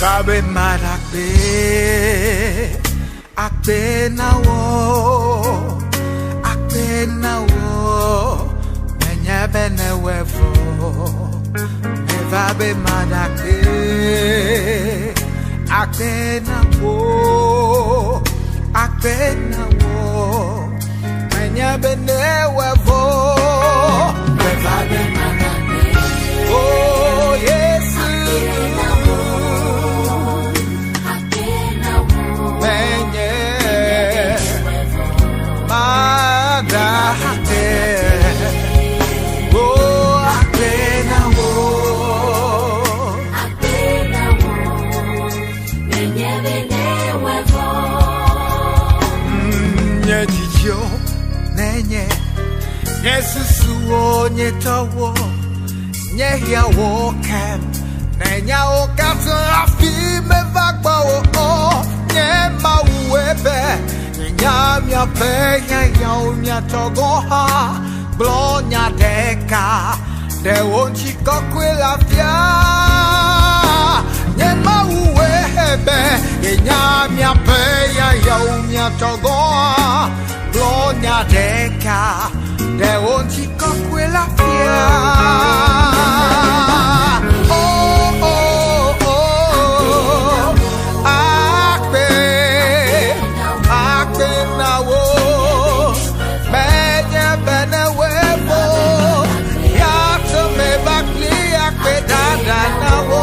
Babe marakbe akbe nawo menya bene wevo me babe marakbe akbe nawo menya bene wevo me babe marakbe oh yes Yesusuo nyetawo nyehia wokem nenya okata afi mevagba o nyema uwebe nya mia pe nya togoha blonya deka de wonchi kokwela fia nyema uwebe nya mia pe nya togoha blonya deka de wonchi kokwela fia oh oh oh akbe nawo menye bene webo ya to me bakli akbe dada nawo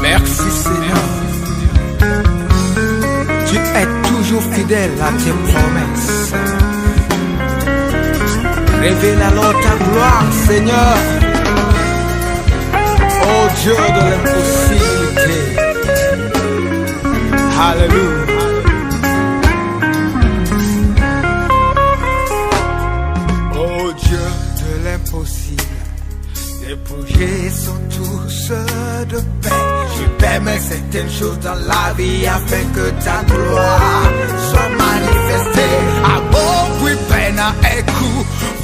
Merci Seigneur, tu es toujours fidèle à tes promesses. Révèle alors ta gloire Seigneur, oh Dieu de l'impossibilité. Alléluia. Oh Dieu de l'impossible, tes projets sont tous de paix. Tu permets certaines choses dans la vie afin que ta gloire soit manifestée. A bon oui pena eku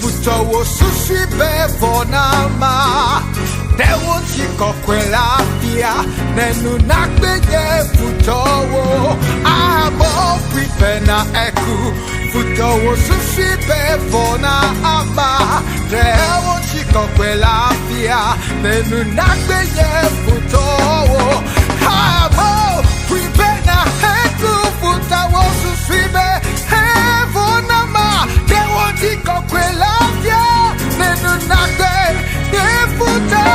futowo susibe bonama. De wonchi kokwela fia nenu nakbenye futowo. A bon oui pena eku futowo susibe bonama. De wonchi kokwela fia nenu nakbenye futowo. A bon oui pena eku futowo susibe bonama. De wonchi kokwela fia nenu nakbenye futowo.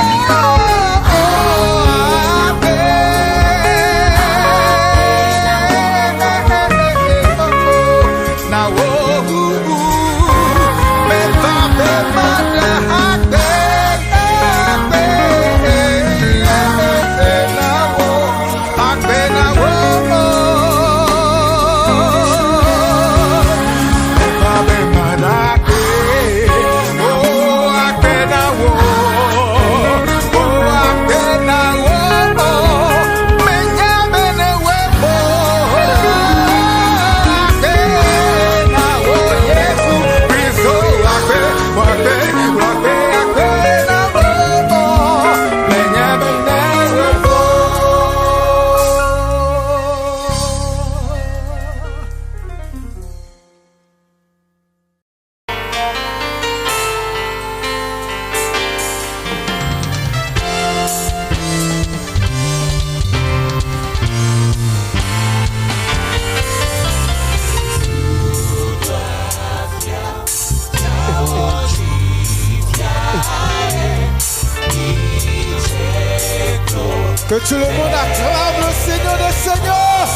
Que tout le monde acclame le Seigneur des Seigneurs,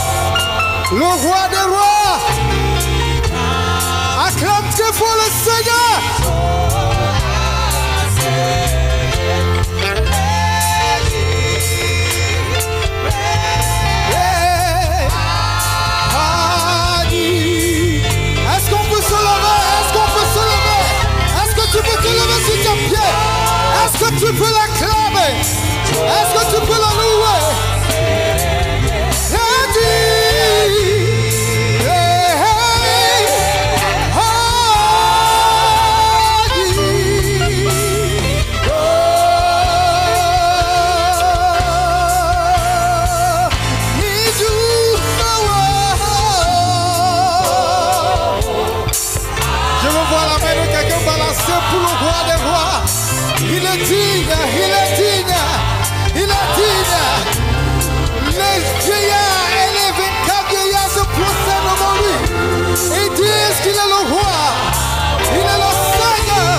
le Roi des Rois. Acclame très fort le Seigneur. Est-ce qu'on peut se lever? Est-ce qu'on peut se lever? Est-ce que tu peux te lever sur tes pieds? Est-ce que tu peux l'acclamer? Est-ce que tu peux la louer? Oh, Les vieillards et les 24 vieillards se procèdent devant lui. Ils disent qu'il est le roi. Il est le Seigneur.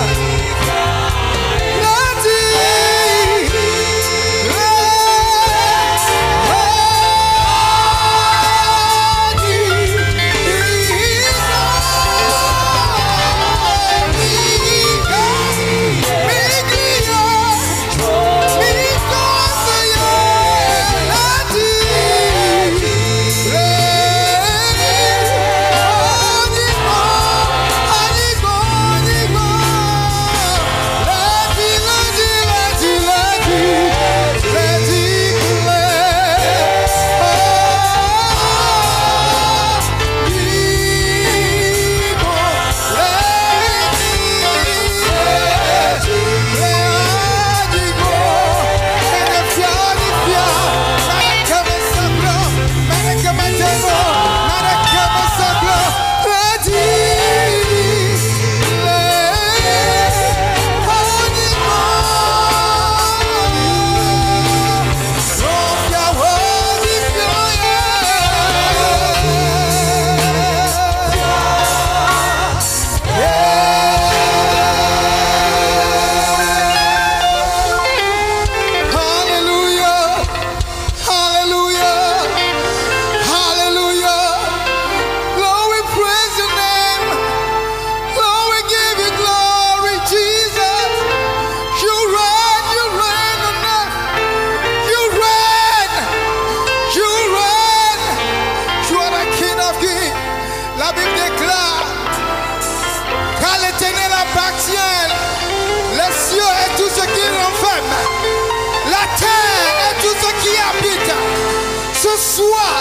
Ce soir,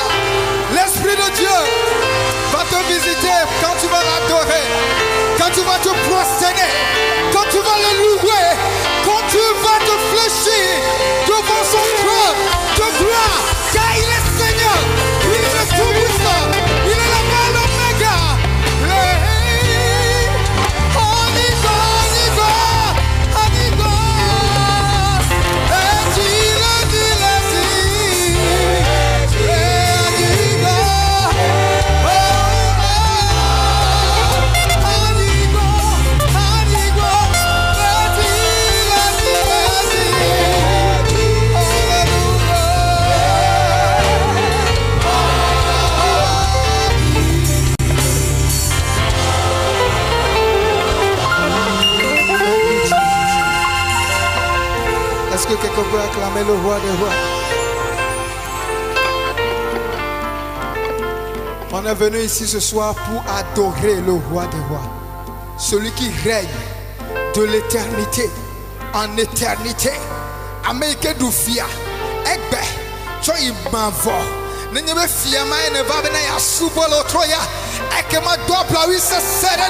l'Esprit de Dieu va te visiter quand tu vas l'adorer, quand tu vas te prosterner, quand tu vas le louer, quand tu vas te fléchir devant son trône de gloire, car il est Seigneur, il est le Tout-Puissant, il est l'Alpha et l'Oméga. Est-ce que quelqu'un peut acclamer le roi des rois? On est venu ici ce soir pour adorer le roi des rois, celui qui règne de l'éternité en éternité. Amérique du fia, Egbe, Choy Mavo, Nenebe Fiama et Nevabena Subo Lotroya, Ekema Dobla, oui, c'est serré,